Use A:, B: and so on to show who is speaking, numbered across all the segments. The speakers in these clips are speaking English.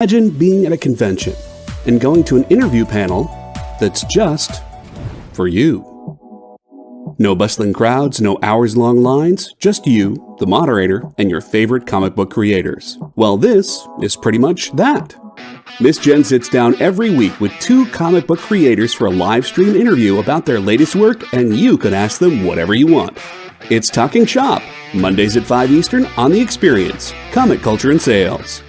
A: Imagine being at a convention and going to an interview panel that's just for you. No bustling crowds, no hours-long lines, just you, the moderator, and your favorite comic book creators. Well, this is pretty much that. Miss Jen sits down every week with two comic book creators for a live stream interview about their latest work, and you can ask them whatever you want. It's Talking Shop, Mondays at 5 Eastern on The Experience, Comic Culture and Sales.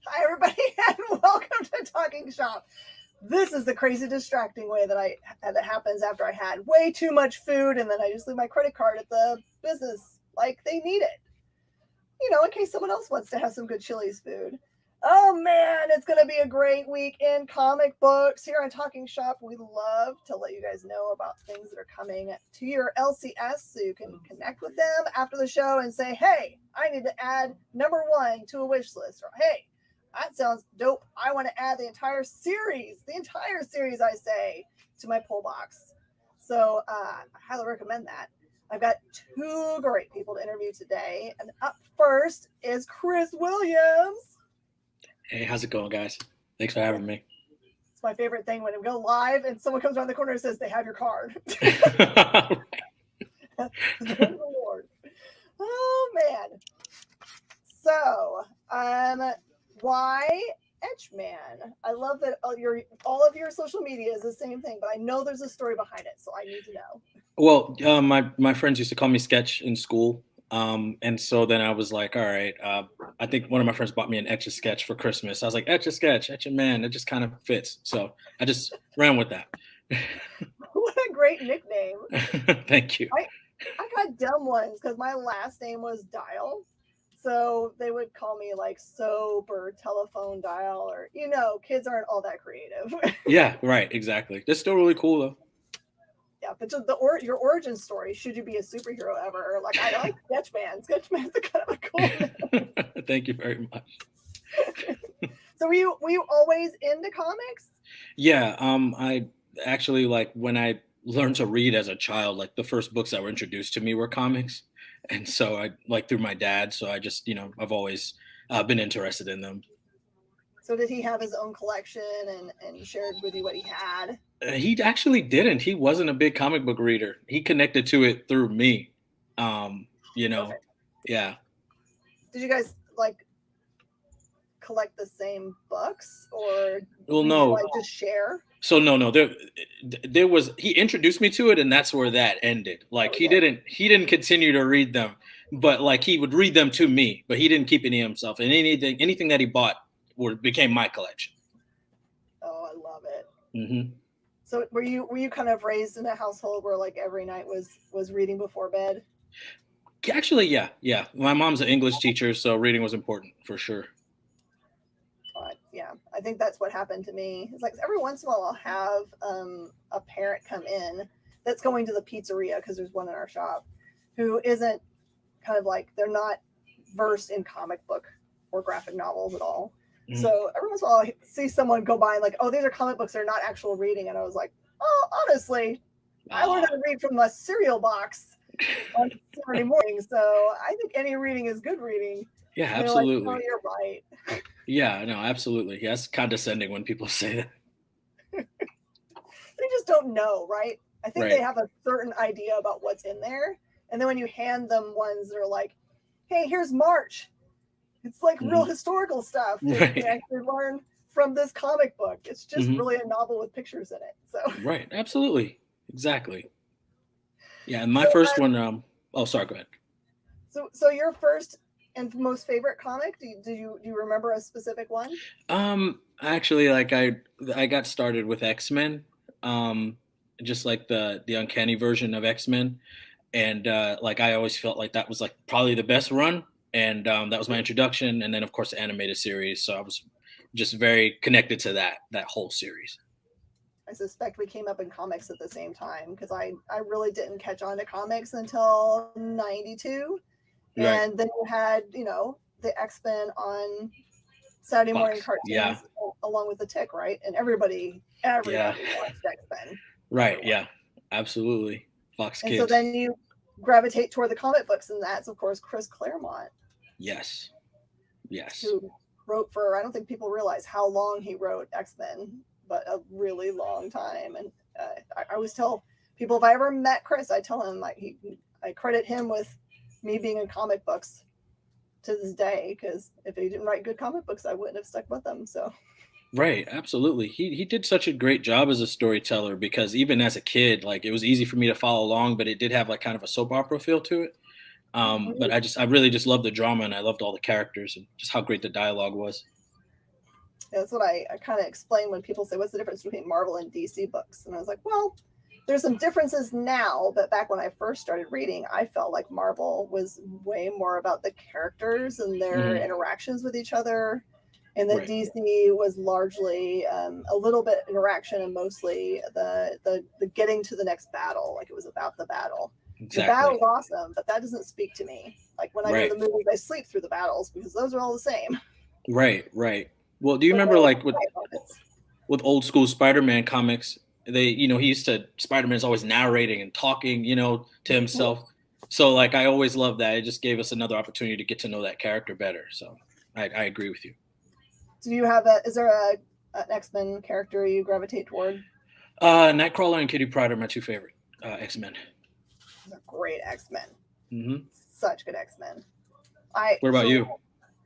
B: Hi, everybody, and welcome to Talking Shop. This is the crazy distracting way that happens after I had way too much food, and then I just leave my credit card at the business like they need it. You know, in case someone else wants to have some good Chili's food. Oh man, it's going to be a great week in comic books. Here on Talking Shop, we love to let you guys know about things that are coming to your LCS so you can connect with them after the show and say, hey, I need to add number 1 to a wish list, or hey, that sounds dope. I want to add the entire series, I say, to my pull box. So I highly recommend that. I've got 2 great people to interview today. And up first is Chris Williams.
C: Hey, how's it going, guys? Thanks for having me.
B: It's my favorite thing when we go live and someone comes around the corner and says they have your card. Lord. Oh, man. So, why Etchman? I love that all of your social media is the same thing, but I know there's a story behind it, so I need to know. Well,
C: my friends used to call me Sketch in school, and so then I was like, all right. I think one of my friends bought me an Etch-a-Sketch for Christmas. I was like, Etch-a-Sketch, Etch-a-Man. It just kind of fits, so I just ran with that.
B: What a great nickname!
C: Thank you.
B: I got dumb ones because my last name was Dial. So they would call me like Soap or Telephone Dial, or, you know, kids aren't all that creative.
C: Yeah, right. Exactly. That's still really cool, though.
B: Yeah, but your origin story, should you be a superhero ever? Like, I like Sketchman. Sketchman's kind of a cool name.
C: Thank you very much.
B: So were you always into comics?
C: Yeah. I actually, like, when I learned to read as a child, like the first books that were introduced to me were comics. And so I like through my dad. So I just, I've always been interested in them.
B: So did he have his own collection and shared with you what he had?
C: He actually didn't. He wasn't a big comic book reader. He connected to it through me.
B: Perfect.
C: Yeah.
B: Did you guys collect the same books, or
C: no,
B: just share?
C: So no, there was, he introduced me to it, and that's where that ended. Like, he didn't continue to read them, but like he would read them to me, but he didn't keep any himself, and anything that he bought became my collection.
B: Oh, I love it.
C: Mm-hmm.
B: So were you kind of raised in a household where like every night was reading before bed?
C: Actually, yeah. My mom's an English teacher, so reading was important for sure.
B: But yeah, I think that's what happened to me. It's like every once in a while I'll have a parent come in that's going to the pizzeria, because there's one in our shop, who isn't kind of like, they're not versed in comic book or graphic novels at all. Mm-hmm. So every once in a while I see someone go by and like, oh, these are comic books, they're not actual reading. And I was like, oh, honestly, I learned how to read from a cereal box on Saturday morning. So I think any reading is good reading.
C: Yeah, absolutely.
B: Like, oh, you're right.
C: Yeah, no, absolutely. Yeah, it's condescending when people say that.
B: They just don't know, right? I think they have a certain idea about what's in there. And then when you hand them ones that are like, hey, here's March. It's like real historical stuff that you actually learn from this comic book. It's just really a novel with pictures in it. So
C: Right, absolutely, exactly. Yeah, and my first one. Oh, sorry. Go ahead.
B: So your first and most favorite comic? Do you remember a specific one?
C: Actually, like I got started with X-Men, just like the uncanny version of X-Men, and like I always felt like that was like probably the best run, and that was my introduction, and then of course the animated series. So I was just very connected to that whole series.
B: I suspect we came up in comics at the same time because I really didn't catch on to comics until '92,
C: Right.
B: and then you had the X-Men on Saturday morning cartoons along with the Tick, right? And everybody watched X-Men.
C: Right. Yeah. Absolutely. Fox
B: and
C: Kids.
B: So then you gravitate toward the comic books, and that's of course Chris Claremont.
C: Yes.
B: Who wrote for, I don't think people realize how long he wrote X-Men, but a really long time. And I always tell people, if I ever met Chris, I tell him I credit him with me being in comic books to this day, because if he didn't write good comic books, I wouldn't have stuck with them. So
C: right, absolutely. He did such a great job as a storyteller, because even as a kid, like it was easy for me to follow along, but it did have like kind of a soap opera feel to it. But I really just loved the drama, and I loved all the characters and just how great the dialogue was.
B: That's what I kind of explain when people say, what's the difference between Marvel and DC books? And I was like, well, there's some differences now, but back when I first started reading, I felt like Marvel was way more about the characters and their interactions with each other, and that DC was largely a little bit interaction and mostly the getting to the next battle. Like it was about the battle. Exactly. The battle's awesome, but that doesn't speak to me. Like when I go to the movies, I sleep through the battles because those are all the same.
C: Right. Well, do you remember like with old school Spider-Man comics? He used to, Spider-Man's always narrating and talking, to himself. So like, I always loved that. It just gave us another opportunity to get to know that character better. So I agree with you.
B: Do you have is there an X-Men character you gravitate toward?
C: Nightcrawler and Kitty Pryde are my two favorite X-Men.
B: They're great X-Men. Such good X-Men.
C: What about you?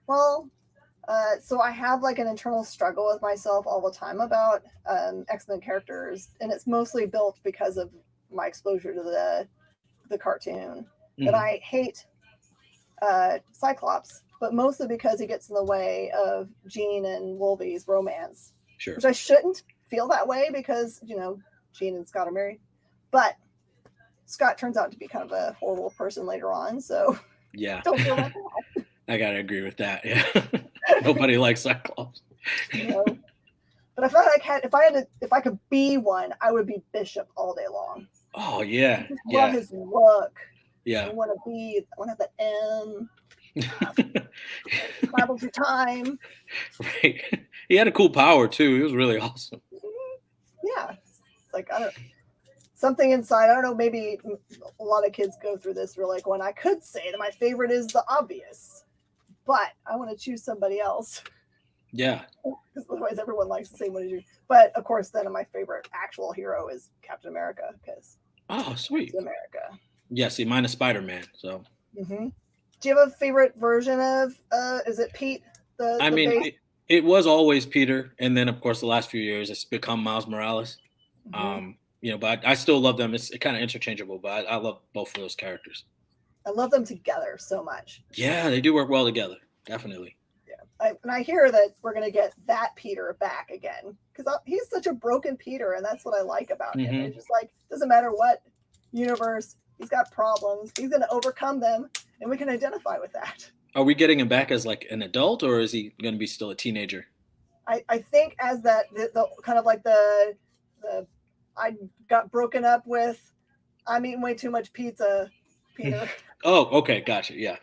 B: Well, so I have like an internal struggle with myself all the time about X-Men characters, and it's mostly built because of my exposure to the cartoon. But I hate Cyclops, but mostly because he gets in the way of Jean and Wolvie's romance.
C: Sure.
B: Which I shouldn't feel that way because, Jean and Scott are married. But Scott turns out to be kind of a horrible person later on, so
C: yeah.
B: Don't feel like that.
C: I gotta agree with that. Yeah. Nobody likes Cyclops.
B: But I felt like if I could be one, I would be Bishop all day long.
C: Oh yeah.
B: I love his look.
C: Yeah.
B: I want to have the M. Travel through time.
C: Right. He had a cool power too. He was really awesome.
B: Yeah. It's like something inside. I don't know, maybe a lot of kids go through this. We're like, when I could say that my favorite is the obvious, but I want to choose somebody else.
C: Yeah.
B: Because otherwise everyone likes the same one as you. But of course, then my favorite actual hero is Captain America, because
C: sweet.
B: America.
C: Yeah, see, mine is Spider-Man. So.
B: Do you have a favorite version of? Is it Pete?
C: It was always Peter, and then of course the last few years it's become Miles Morales. But I still love them. It's kind of interchangeable, but I love both of those characters.
B: I love them together so much.
C: Yeah, they do work well together. Definitely.
B: Yeah, I hear that we're gonna get that Peter back again, because he's such a broken Peter, and that's what I like about him. It's just like, doesn't matter what universe, he's got problems. He's gonna overcome them, and we can identify with that.
C: Are we getting him back as like an adult, or is he going to be still a teenager?
B: I think as that the kind of like the I got broken up with, I'm eating way too much pizza, Peter.
C: Oh, okay, gotcha. Yeah.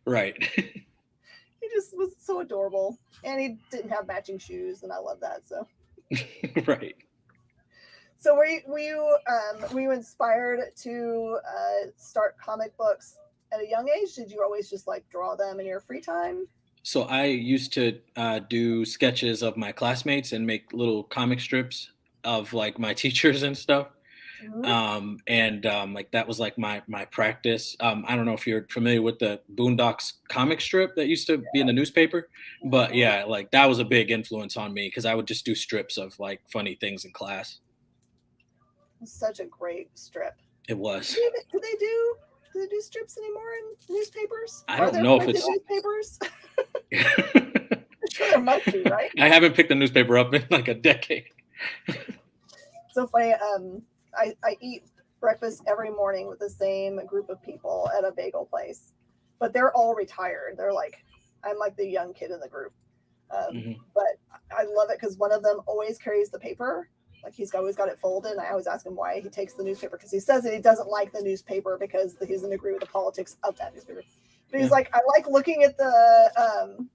C: Right.
B: He just was so adorable, and he didn't have matching shoes, and I love that. So.
C: Right.
B: So were you inspired to start comic books at a young age? Did you always just like draw them in your free time?
C: So I used to do sketches of my classmates and make little comic strips of like my teachers and stuff. Like that was like my practice. I don't know if you're familiar with the Boondocks comic strip that used to be in the newspaper, but yeah, like that was a big influence on me because I would just do strips of like funny things in class.
B: Such a great strip.
C: It was.
B: Do they do strips anymore in newspapers?
C: I
B: Are
C: don't
B: there
C: know if
B: printed
C: it's.
B: newspapers? I'm sure there must be, right?
C: I haven't picked a newspaper up in like a decade.
B: So funny. I eat breakfast every morning with the same group of people at a bagel place, but they're all retired. They're like, I'm like the young kid in the group. But I love it because one of them always carries the paper. Like he's always got it folded, and I always ask him why he takes the newspaper because he says that he doesn't like the newspaper because he doesn't agree with the politics of that newspaper. But he's like, I like looking at the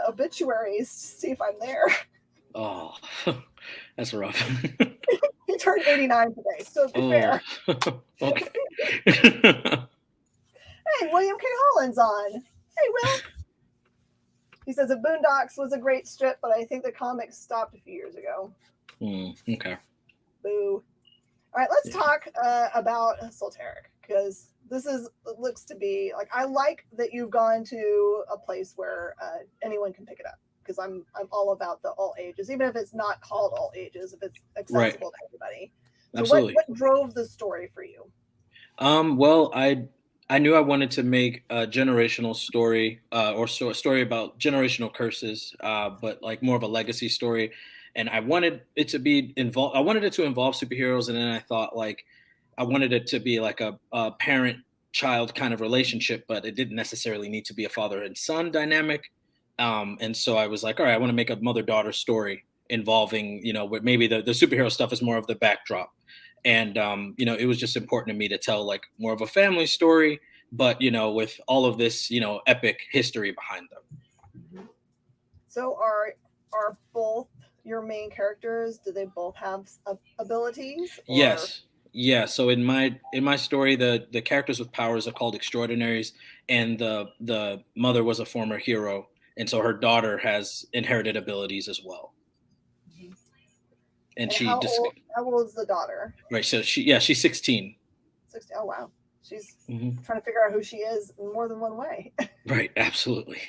B: obituaries to see if I'm there.
C: Oh, that's rough.
B: He turned 89 today, so be fair.
C: Okay.
B: Hey, William K. Holland's on. Hey, Will. He says the Boondocks was a great strip, but I think the comics stopped a few years ago.
C: Okay.
B: Boo. All right, let's talk about Esoteric, because looks to be like, I like that you've gone to a place where anyone can pick it up, because I'm all about the all ages, even if it's not called all ages, if it's accessible to everybody. So
C: Absolutely.
B: What drove the story for you?
C: Well, I knew I wanted to make a generational story, or a story about generational curses, but like more of a legacy story. And I wanted it to be involved. I wanted it to involve superheroes, and then I thought like I wanted it to be like a parent-child kind of relationship, but it didn't necessarily need to be a father and son dynamic. And so I was like, all right, I want to make a mother-daughter story involving, but maybe the superhero stuff is more of the backdrop. And it was just important to me to tell like more of a family story, but with all of this, epic history behind them.
B: So are both your main characters, do they both have abilities? Or?
C: Yes. Yeah. So in my story, the characters with powers are called extraordinaries, and the mother was a former hero, and so her daughter has inherited abilities as well. And
B: how old is the daughter?
C: Right. So she's 16.
B: 16. Oh wow. She's trying to figure out who she is in more than one way.
C: Right. Absolutely.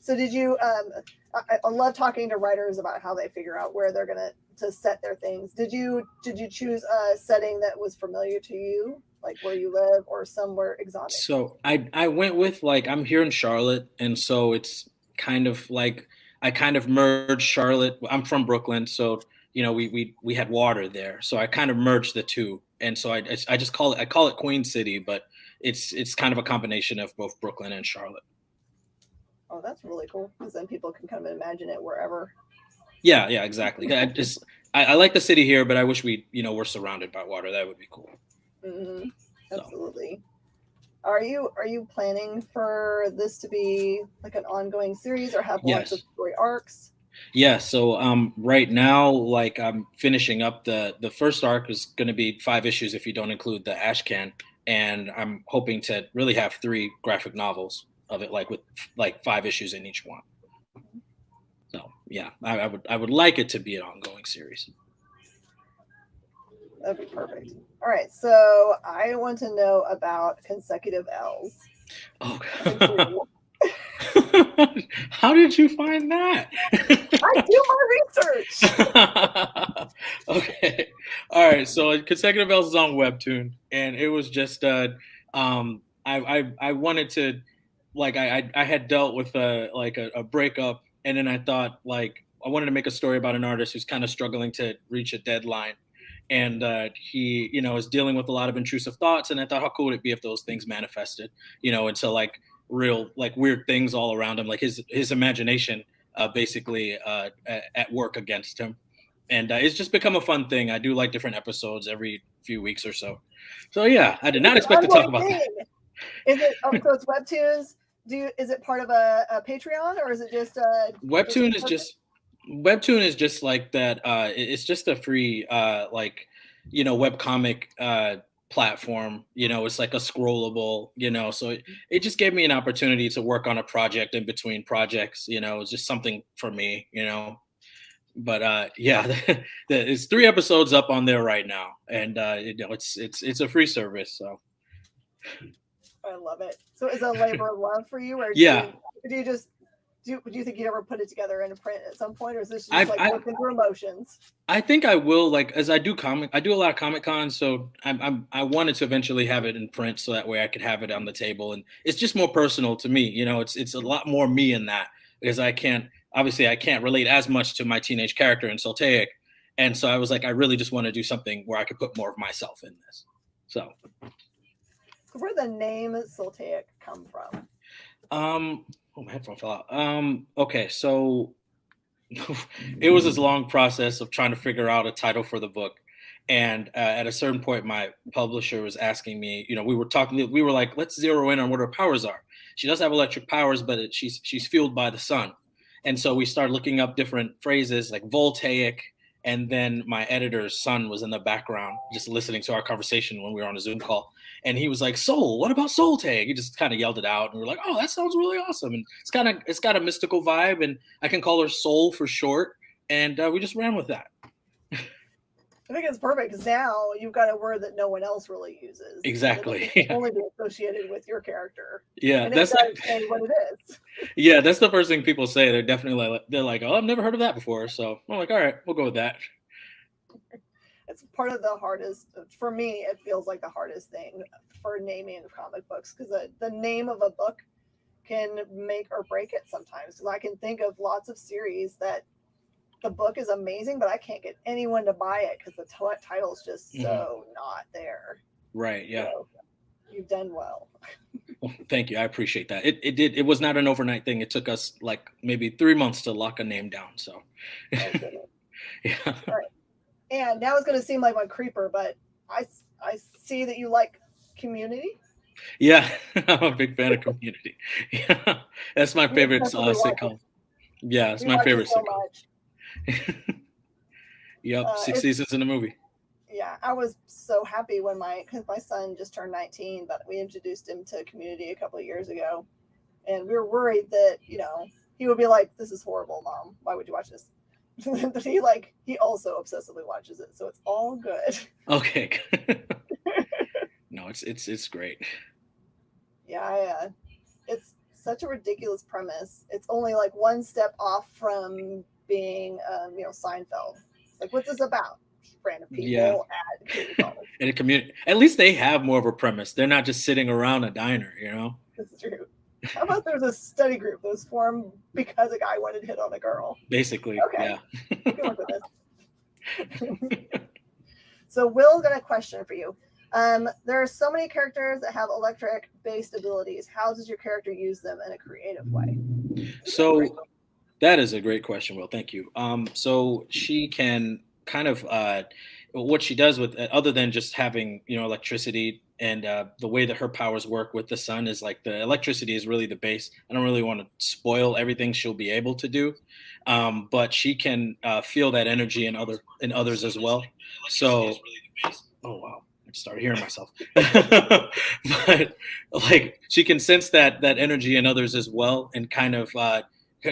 B: So did you? I love talking to writers about how they figure out where they're gonna to set their things. Did you choose a setting that was familiar to you, like where you live, or somewhere exotic?
C: So I went with like, I'm here in Charlotte, and so it's kind of like I kind of merged Charlotte. I'm from Brooklyn, so we had water there, so I kind of merged the two, and so I just call it Queen City, but it's kind of a combination of both Brooklyn and Charlotte.
B: Oh, that's really cool, because then people can kind of imagine it wherever.
C: Yeah, exactly. I like the city here, but I wish we were surrounded by water. That would be cool.
B: Mm-hmm. Absolutely. So. Are you planning for this to be like an ongoing series, or have lots of story arcs?
C: Yeah. So right now, like I'm finishing up the first arc is going to be 5 issues if you don't include the Ashcan, and I'm hoping to really have 3 graphic novels of it, like with like 5 issues in each one. So yeah, I would like it to be an ongoing series.
B: That'd be perfect. All right, so I want to know about consecutive L's.
C: Oh. How did you find that?
B: I do my research.
C: Okay. All right. So consecutive L's is on Webtoon, and it was just I wanted to, like, I had dealt with a breakup, and then I thought like I wanted to make a story about an artist who's kind of struggling to reach a deadline, and he is dealing with a lot of intrusive thoughts, and I thought how cool would it be if those things manifested into like real like weird things all around him, like his imagination basically at work against him. And it's just become a fun thing. I do like different episodes every few weeks or so. So yeah, I did not expect to talk about that.
B: Is it so it's Webtoons? Is it part of a Patreon, or is it just
C: Webtoon is just like that. It's just a free webcomic platform. It's like a scrollable, so it just gave me an opportunity to work on a project in between projects. It's just something for me, But yeah, it's 3 episodes up on there right now, and it's a free service. So
B: I love it. So is it a labor of love for you, or
C: yeah,
B: do you just do you think you'd ever put it together in a print at some point, or is this just
C: I
B: like
C: I
B: working through emotions?
C: I think I will, like, as I do a lot of Comic Con, so I wanted to eventually have it in print so that way I could have it on the table, and it's just more personal to me. It's a lot more me in that, because I can't relate as much to my teenage character in Soltaic, and so I was like, I really just want to do something where I could put more of myself in this. So
B: Where the name Soltaic come from?
C: oh, my headphone fell out. Okay, so it was this long process of trying to figure out a title for the book. And at a certain point, my publisher was asking me, we were like, let's zero in on what her powers are. She does have electric powers, but she's fueled by the sun. And so we started looking up different phrases like voltaic. And then my editor's son was in the background just listening to our conversation when we were on a Zoom call. And he was like, Soul, what about Soul Tag? He just kind of yelled it out. And we are like, oh, that sounds really awesome. And it's got a mystical vibe. And I can call her Soul for short. And we just ran with that.
B: I think it's perfect because now you've got a word that no one else really uses.
C: Exactly.
B: It only be associated with your character.
C: Yeah,
B: and that's say what it is.
C: Yeah, that's the first thing people say. They're definitely like, oh, I've never heard of that before. So I'm like, all right, we'll go with that.
B: It's part of the hardest, for me, it feels like the hardest thing for naming comic books, because the name of a book can make or break it sometimes. Because I can think of lots of series that the book is amazing, but I can't get anyone to buy it because the title is just so not there.
C: Right, yeah.
B: So you've done well.
C: Well, thank you. I appreciate that. It was not an overnight thing. It took us like maybe 3 months to lock a name down. So
B: yeah. All right. And now it's going to seem like my creeper, but I see that you like Community.
C: Yeah, I'm a big fan of Community. Yeah, that's my favorite sitcom. Yeah, it's my favorite sitcom. Yep, 6 seasons in the movie.
B: Yeah, I was so happy when because my son just turned 19, but we introduced him to Community a couple of years ago, and we were worried that he would be like, "This is horrible, Mom. Why would you watch this?" But he also obsessively watches it, so it's all good.
C: Okay. No, it's great.
B: Yeah, it's such a ridiculous premise. It's only like one step off from being Seinfeld. It's like, what's this about? Random people
C: in a community. At least they have more of a premise. They're not just sitting around a diner,
B: This is true. How about there's a study group that was formed because a guy wanted to hit on a girl?
C: Basically,
B: okay.
C: Yeah.
B: Good luck with this. So Will's got a question for you. There are so many characters that have electric-based abilities. How does your character use them in a creative way?
C: So that is a great question, Will. Thank you. So she can kind of what she does with other than just having electricity and the way that her powers work with the sun is like the electricity is really the base. I don't really want to spoil everything she'll be able to do, but she can feel that energy in others as well. So, oh wow, I started hearing myself. But like she can sense that energy in others as well, and kind of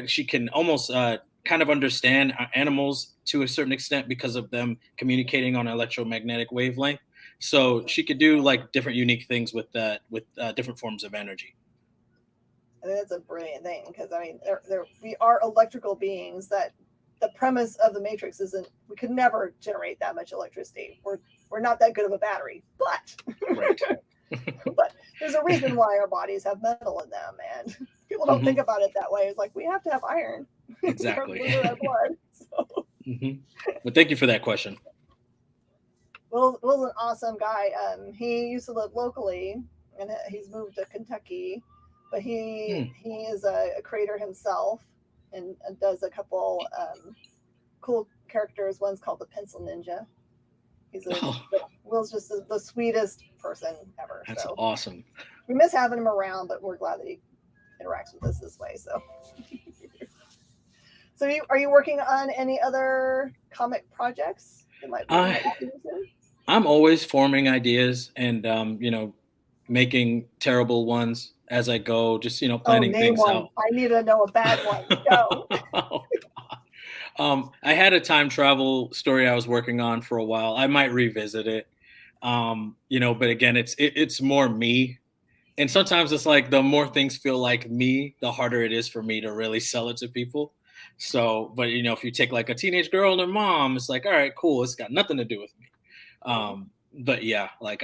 C: she can almost kind of understand animals to a certain extent because of them communicating on an electromagnetic wavelength. So she could do like different unique things with different forms of energy.
B: I think that's a brilliant thing because we are electrical beings. That the premise of the Matrix isn't we could never generate that much electricity. We're not that good of a battery, but
C: right.
B: But there's a reason why our bodies have metal in them, and people don't think about it that way. It's like we have to have iron.
C: Exactly.
B: Our blood, so.
C: But thank you for that question.
B: Will's an awesome guy. He used to live locally, and he's moved to Kentucky. But he is a creator himself, and does a couple cool characters. One's called the Pencil Ninja. Will's just the sweetest person ever.
C: That's
B: so.
C: Awesome.
B: We miss having him around, but we're glad that he interacts with us this way. So. So are you working on any other comic projects that might be
C: I'm always forming ideas and making terrible ones as I go, just planning things out.
B: I need to know a bad one. Go.
C: I had a time travel story I was working on for a while. I might revisit it. But again, it's more me. And sometimes it's like the more things feel like me, the harder it is for me to really sell it to people. So, but if you take like a teenage girl and her mom, it's like, all right, cool. It's got nothing to do with me. But yeah, like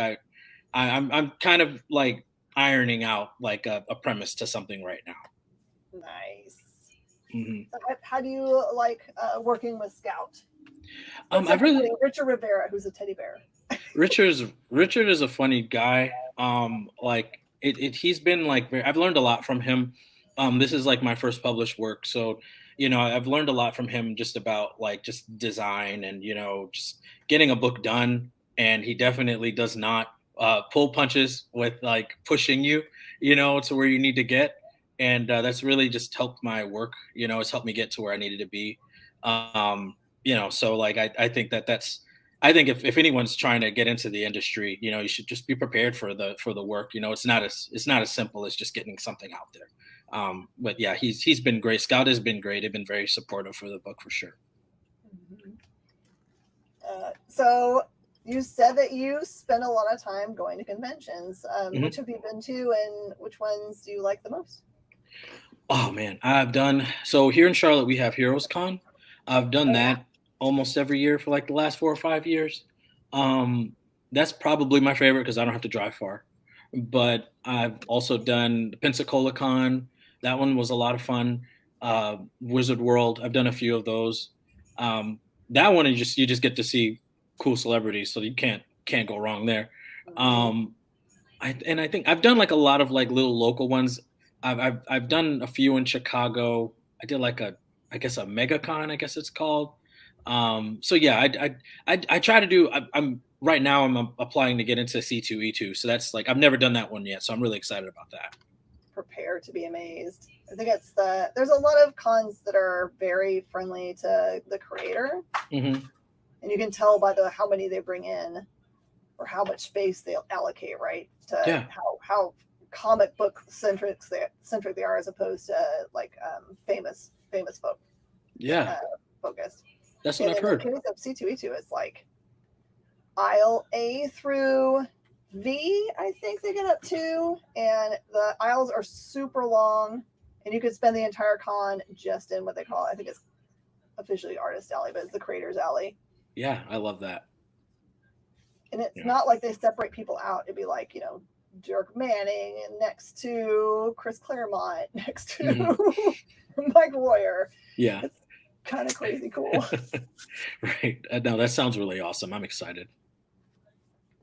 C: I'm kind of like ironing out like a premise to something right now.
B: Nice.
C: Hmm.
B: So how do you like working with Scout?
C: I really
B: Richard Rivera, who's a teddy bear.
C: Richard is a funny guy. Like he's been like I've learned a lot from him. This is like my first published work, so I've learned a lot from him just about like just design and just getting a book done. And he definitely does not pull punches with like pushing you, to where you need to get. And that's really just helped my work. It's helped me get to where I needed to be. So like I think that's I think if anyone's trying to get into the industry, you should just be prepared for the work. It's not as simple as just getting something out there. But yeah, he's been great. Scout has been great. They've been very supportive for the book for sure.
B: So you said that you spend a lot of time going to conventions. Which have you been to, and which ones do you like the most?
C: Oh man, so here in Charlotte we have Heroes Con. I've done that almost every year for like the last 4 or 5 years. That's probably my favorite because I don't have to drive far. But I've also done Pensacola Con. That one was a lot of fun. Wizard World. I've done a few of those. That one you just get to see cool celebrities, so you can't go wrong there. I think I've done like a lot of like little local ones. I've done a few in Chicago. I did like I guess a MegaCon, I guess it's called. So yeah, I try to do. I'm right now. I'm applying to get into C2E2. So that's like I've never done that one yet. So I'm really excited about that.
B: Prepare to be amazed. I think there's a lot of cons that are very friendly to the creator, and you can tell by how many they bring in, or how much space they allocate, right? To how comic book centric they are, as opposed to like famous folk.
C: Yeah,
B: focused.
C: That's what I've heard.
B: In the case of C2E2, it's like aisle A through V, I think they get up to, and the aisles are super long, and you could spend the entire con just in what they call, I think it's officially Artist Alley, but it's the Creators Alley.
C: Yeah, I love that.
B: And it's not like they separate people out. It'd be like, Dirk Manning and next to Chris Claremont, next to Mike Royer.
C: Yeah.
B: It's kind of crazy cool.
C: Right. No, that sounds really awesome. I'm excited.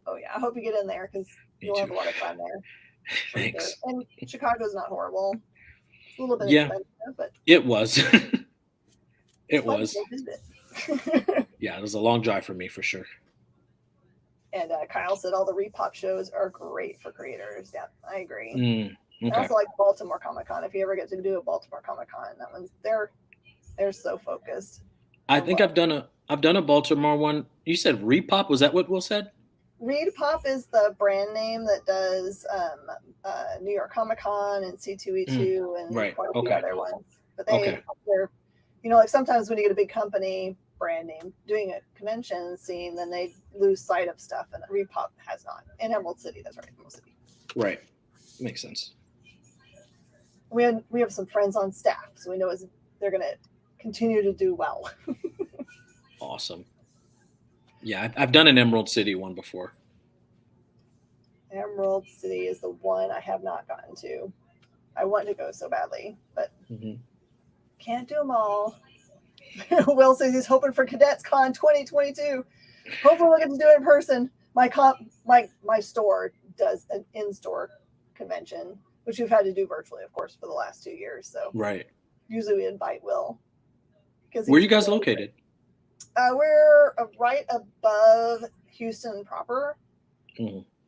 B: Oh yeah, I hope you get in there because you'll have a lot of fun there.
C: Thanks.
B: And Chicago's not horrible. It's a little bit expensive, but
C: it was. It was.
B: Yeah,
C: it was a long drive for me for sure.
B: And Kyle said all the Repop shows are great for creators. Yeah, I agree.
C: Okay.
B: I also like Baltimore Comic Con. If you ever get to do a Baltimore Comic Con, that one's they're so focused.
C: I think I've done a Baltimore one. You said Repop, was that what Will said?
B: Repop is the brand name that does New York Comic Con and C2E2 and quite a few other ones. But they're like sometimes when you get a big company brand name doing a convention scene, then they lose sight of stuff, and Repop has not. In Emerald City, that's right, Emerald City.
C: Right, makes sense.
B: We have some friends on staff, so we know they're going to continue to do well.
C: Awesome. Yeah, I've done an Emerald City one before.
B: Emerald City is the one I have not gotten to. I want to go so badly, but can't do them all. Will says he's hoping for Cadets Con 2022. Hopefully we'll get to do it in person. My store does an in-store convention, which we've had to do virtually, of course, for the last 2 years. So usually we invite Will.
C: Where are you guys located?
B: We're right above Houston proper.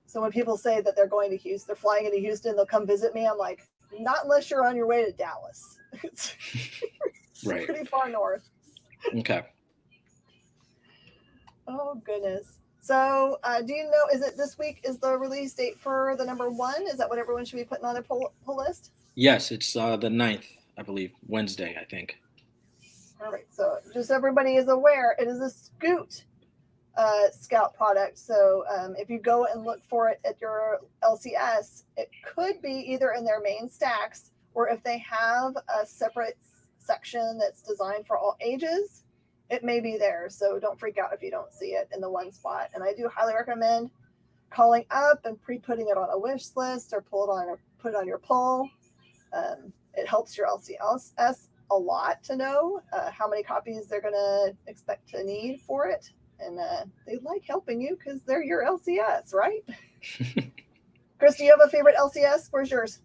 B: So when people say that they're going to Houston, they're flying into Houston, they'll come visit me. I'm like, not unless you're on your way to Dallas. It's pretty far north.
C: Okay.
B: Oh, goodness. So do you know, is it this week is the release date for the number 1? Is that what everyone should be putting on their pull list?
C: Yes, it's the 9th, I believe. Wednesday, I think.
B: All right, so just so everybody is aware, it is a Scoot Scout product. So if you go and look for it at your LCS, it could be either in their main stacks, or if they have a separate section that's designed for all ages, it may be there. So don't freak out if you don't see it in the one spot. And I do highly recommend calling up and pre-putting it on a wish list, or put it on your pull. It helps your LCS a lot to know how many copies they're going to expect to need for it. And they like helping you because they're your LCS, right? Chris, do you have a favorite LCS? Where's yours?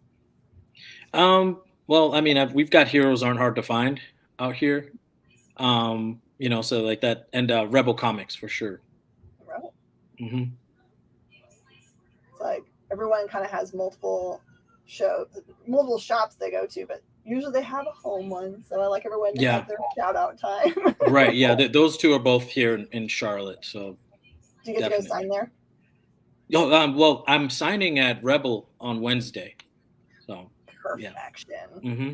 C: Well, I mean, we've got Heroes Aren't Hard to Find out here. You know, so like that, and Rebel Comics for sure.
B: Rebel.
C: Mm-hmm.
B: It's like everyone kind of has multiple shops they go to, but usually they have a home one. So I like everyone to have their shout out time.
C: Right. Yeah. Those two are both here in Charlotte. So
B: do you get to go sign there?
C: Oh, well, I'm signing at Rebel on Wednesday. So
B: perfection.
C: Yeah. Mm-hmm.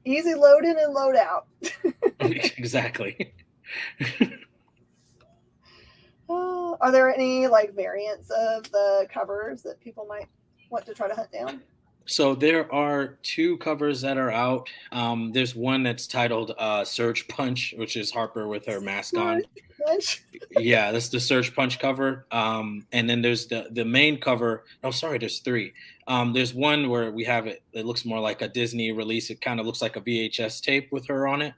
B: Easy load in and load out.
C: Exactly.
B: Are there any like variants of the covers that people might want to try to hunt down?
C: So there are 2 covers that are out. There's one that's titled Surge Punch, which is Harper with her mask on. Yeah, that's the Surge Punch cover. And then there's the main cover. Oh, sorry, there's 3. There's one where we have it. It looks more like a Disney release. It kind of looks like a VHS tape with her on it.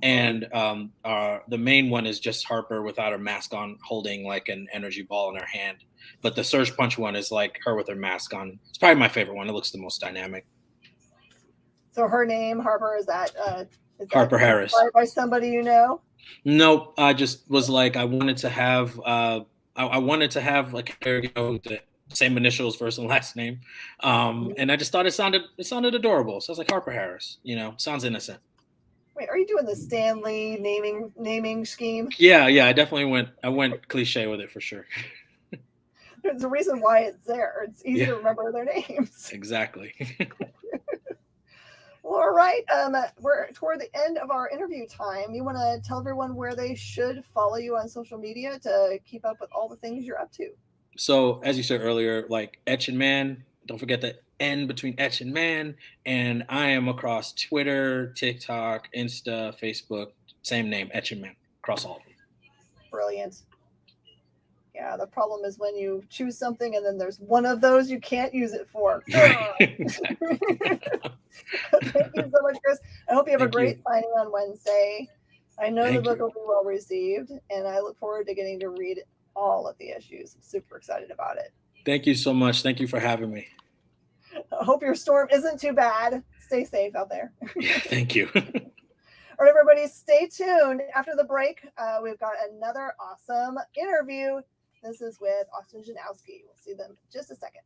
C: And the main one is just Harper without her mask on, holding like an energy ball in her hand. But the Surge Punch one is like her with her mask on. It's probably my favorite one. It looks the most dynamic.
B: So her name, Harper, is that
C: Harper Harris?
B: By somebody you know?
C: Nope. I just was like, I wanted to have like the same initials, first and last name, and I just thought it sounded adorable. So I was like, Harper Harris. You know, sounds innocent.
B: Wait, are you doing the Stan Lee naming scheme?
C: Yeah. I definitely went cliche with it for sure.
B: There's a reason why it's there. It's easy to remember their names.
C: Exactly.
B: Well, all right. We're toward the end of our interview time. You want to tell everyone where they should follow you on social media to keep up with all the things you're up to?
C: So, as you said earlier, like Etch and Man, don't forget the N between Etch and Man. And I am across Twitter, TikTok, Insta, Facebook, same name, Etch and Man, across all of them.
B: Brilliant. Yeah, the problem is when you choose something and then there's one of those you can't use it for. Thank you so much, Chris. I hope you have a great signing on Wednesday. I know the book will be well received, and I look forward to getting to read all of the issues. I'm super excited about it.
C: Thank you so much. Thank you for having me.
B: I hope your storm isn't too bad. Stay safe out there.
C: Thank you.
B: All right, everybody, stay tuned. After the break, we've got another awesome interview. This is with Austin Janowski. We'll see them in just a second.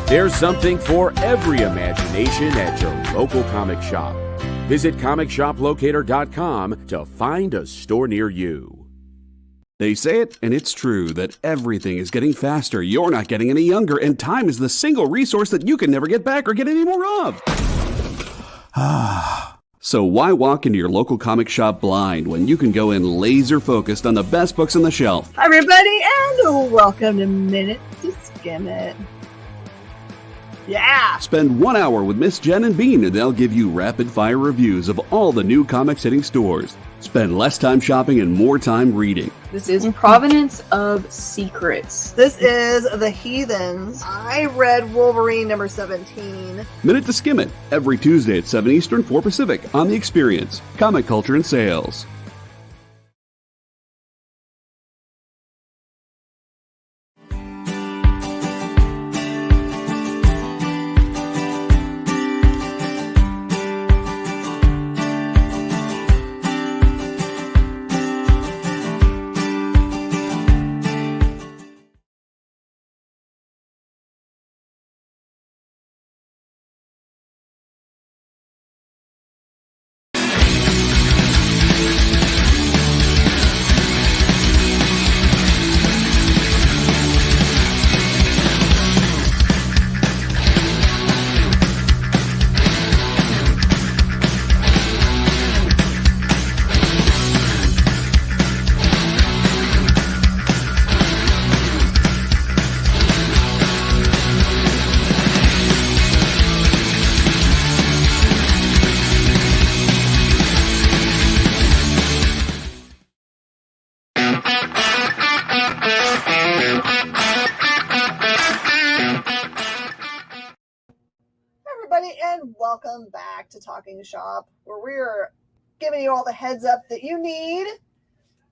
D: There's something for every imagination at your local comic shop. Visit comicshoplocator.com to find a store near you.
A: They say it, and it's true, that everything is getting faster. You're not getting any younger, and time is the single resource that you can never get back or get any more of. So why walk into your local comic shop blind when you can go in laser focused on the best books on the shelf?
B: Hi, everybody, and welcome to Minute to Skim It. Yeah!
A: Spend 1 hour with Miss Jen and Bean, and they'll give you rapid-fire reviews of all the new comics hitting stores. Spend less time shopping and more time reading.
E: This is Provenance of Secrets.
B: This is The Heathens. I read Wolverine number 17.
A: Minute to Skim It, every Tuesday at 7 Eastern, 4 Pacific, on The Experience, Comic Culture and Sales.
B: welcome back to Talking Shop, where we're giving you all the heads up that you need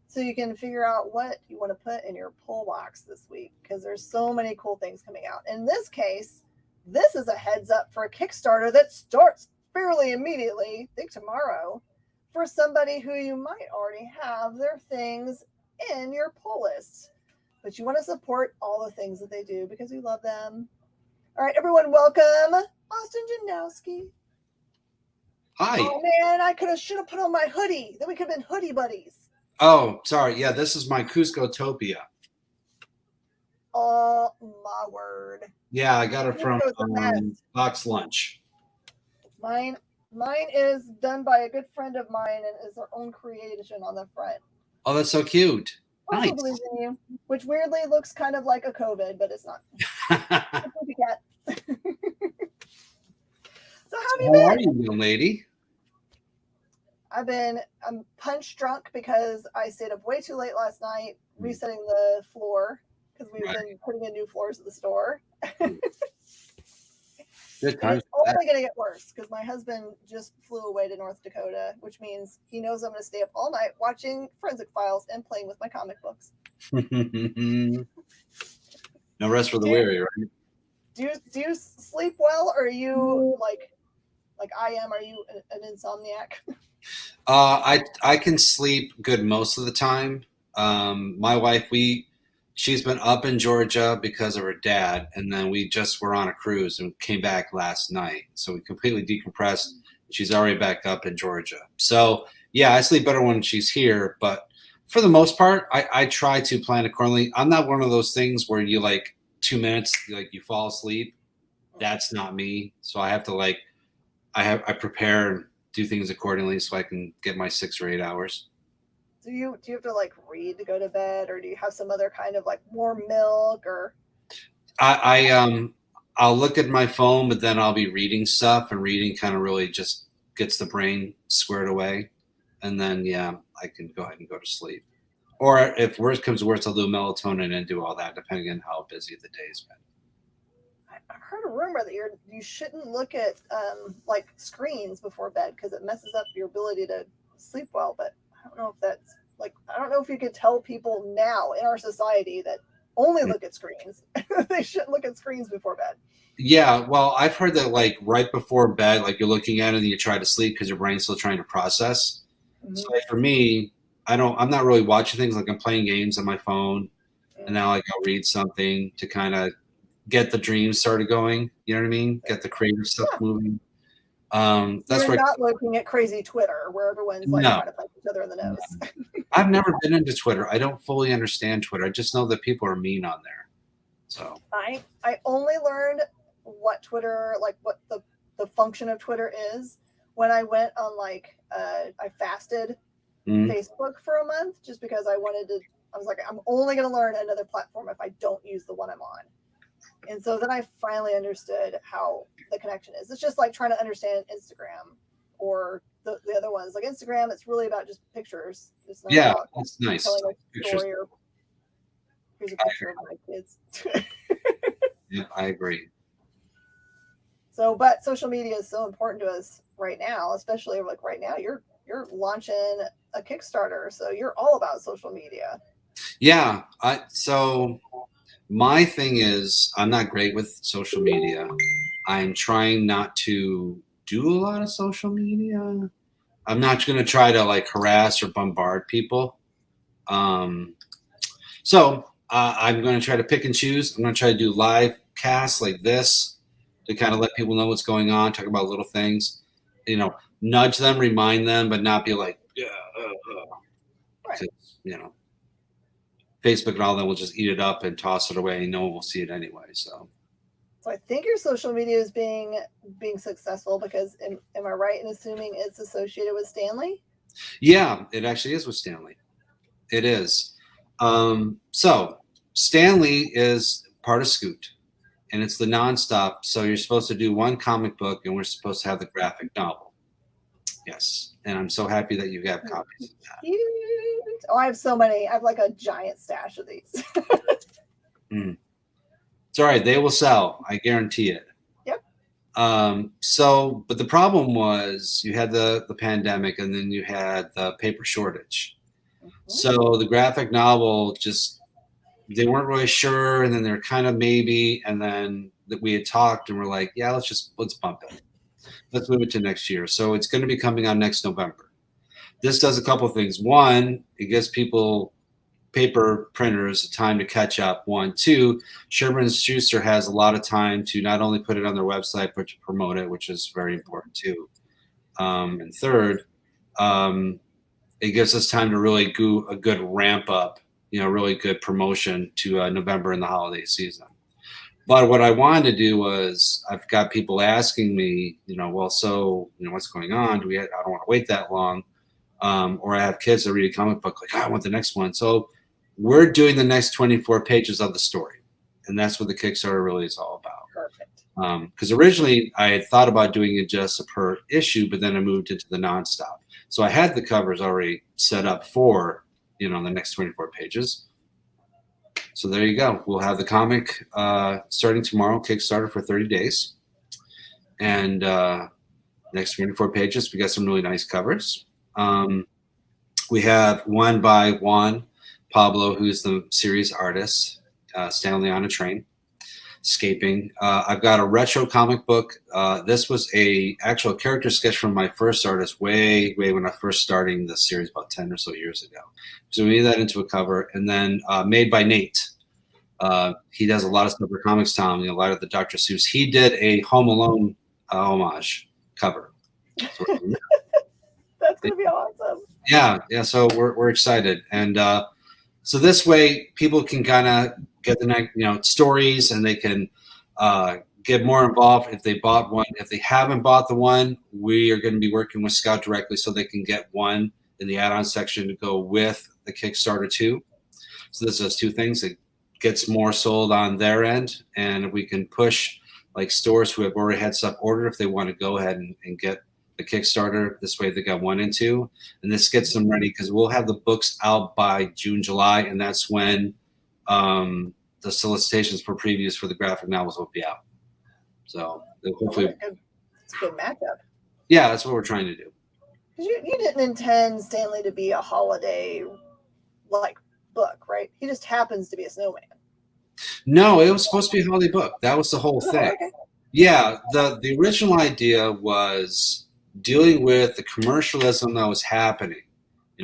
B: so you can figure out what you want to put in your pull box this week, because there's so many cool things coming out. In this case, this is a heads up for a Kickstarter that starts fairly immediately, I think tomorrow, for somebody who you might already have their things in your pull list. But you want to support all the things that they do because you love them. All right, everyone, welcome Austin Janowski.
F: Hi.
B: Oh man, I should have put on my hoodie. Then we could have been hoodie buddies.
F: Oh, sorry. Yeah, this is my Cusco-topia.
B: Oh my word.
F: Yeah, I got it from
B: Cusco's the best.
F: Box Lunch.
B: Mine is done by a good friend of mine and is their own creation on the front.
F: Oh, that's so cute.
B: I
F: Nice.
B: believe in you, which weirdly looks kind of like a COVID, but it's not. It's a cat. So how have you
F: How
B: been?
F: are you, young lady?
B: I'm punch drunk because I stayed up way too late last night resetting the floor because we've been putting in new floors at the store.
F: Good
B: And
F: times.
B: it's only going to get worse because my husband just flew away to North Dakota, which means he knows I'm going to stay up all night watching Forensic Files and playing with my comic books.
F: No rest for the weary, right?
B: Do you sleep well, or are you like I am? Are you an insomniac?
F: I can sleep good most of the time. My wife, she's been up in Georgia because of her dad, and then we just were on a cruise and came back last night. So we completely decompressed. She's already back up in Georgia. So yeah, I sleep better when she's here, but for the most part, I try to plan accordingly. I'm not one of those things where you 2 minutes, you fall asleep. That's not me. So I have to I prepare and do things accordingly so I can get my 6 or 8 hours.
B: Do you have to read to go to bed, or do you have some other kind of warm milk or?
F: I'll look at my phone, but then I'll be reading stuff, and reading kind of really just gets the brain squared away. And then, I can go ahead and go to sleep. Or if worse comes to worse, I'll do melatonin and do all that, depending on how busy the day's been.
B: I heard a rumor that you shouldn't look at screens before bed because it messes up your ability to sleep well. But I don't know if that's I don't know if you could tell people now in our society that only look at screens. They shouldn't look at screens before bed.
F: Yeah, well, I've heard that right before bed, you're looking at it and you try to sleep because your brain's still trying to process. Mm-hmm. So for me, I'm not really watching things. I'm playing games on my phone, and now I'll read something to kind of get the dreams started going. You know what I mean? Get the creative stuff moving. That's
B: You're not looking at crazy Twitter where everyone's trying to punch each other in the nose.
F: I've never been into Twitter. I don't fully understand Twitter. I just know that people are mean on there. So I
B: only learned what Twitter, what the function of Twitter is when I went on I fasted Facebook for a month just because I was I'm only going to learn another platform if I don't use the one I'm on. And so then I finally understood how the connection is. It's just trying to understand Instagram or the other ones. Instagram, it's really about just pictures. It's not about
F: that's nice.
B: Telling a
F: Pictures.
B: story or here's a picture of my kids.
F: Yeah, I agree.
B: So, but social media is so important to us right now, especially right now. You're launching a Kickstarter, so you're all about social media.
F: Yeah. So my thing is, I'm not great with social media. I'm trying not to do a lot of social media. I'm not going to try to harass or bombard people. So I'm going to try to pick and choose. I'm going to try to do live casts like this to kind of let people know what's going on, talk about little things, nudge them, remind them, but not be right. Facebook and all that will just eat it up and toss it away, and no one will see it anyway. So
B: I think your social media is being successful because am I right in assuming it's associated with Stanley?
F: Yeah, it actually is with Stanley. It is. So Stanley is part of Scoot, and it's the nonstop. So you're supposed to do one comic book, and we're supposed to have the graphic novel. Yes, and I'm so happy that you have copies of that.
B: Cute. Oh, I have so many. I have a giant stash of these.
F: It's all right. They will sell. I guarantee it.
B: Yep.
F: But the problem was you had the pandemic, and then you had the paper shortage. So the graphic novel just, they weren't really sure, and then they're kind of maybe, and then that we had talked and we're like, yeah, let's bump it. Let's move it to next year. So it's going to be coming out next November. This does a couple of things. One, it gives people, paper printers, time to catch up. One, two, Sherman Schuster has a lot of time to not only put it on their website, but to promote it, which is very important too. And third, it gives us time to really do a good ramp up, really good promotion to November and the holiday season. But what I wanted to do was, I've got people asking me, what's going on? I don't want to wait that long. Or I have kids that read a comic book, like, I want the next one. So we're doing the next 24 pages of the story. And that's what the Kickstarter really is all about.
B: Perfect.
F: Because originally I had thought about doing it just per issue, but then I moved into the nonstop. So I had the covers already set up for, the next 24 pages. So there you go. We'll have the comic starting tomorrow, Kickstarter for 30 days. And next 24 pages, we got some really nice covers. We have one by Juan Pablo, who's the series artist, Stanley on a Train, Escaping. I've got a retro comic book. This was a actual character sketch from my first artist way when I first starting the series about 10 or so years ago. So we made that into a cover. And then made by Nate. He does a lot of stuff for Comics Tom, a lot of the Dr. Seuss. He did a Home Alone homage cover. So,
B: That's going to be awesome.
F: Yeah. So we're excited. And so this way people can kind of get the next, stories, and they can get more involved if they bought one. If they haven't bought the one, we are going to be working with Scout directly so they can get one in the add-on section to go with the Kickstarter too. So this does two things. It gets more sold on their end, and we can push like stores who have already had stuff ordered if they want to go ahead and get the Kickstarter. This way they got 1 and 2, and this gets them ready because we'll have the books out by June, July, and that's when the solicitations for previews for the graphic novels will be out. So hopefully,
B: it's a good matchup.
F: Yeah, that's what we're trying to do.
B: You didn't intend Stanley to be a holiday book, right? He just happens to be a snowman.
F: No, it was supposed to be a holiday book. That was the whole thing.
B: Okay.
F: Yeah, the original idea was dealing with the commercialism that was happening.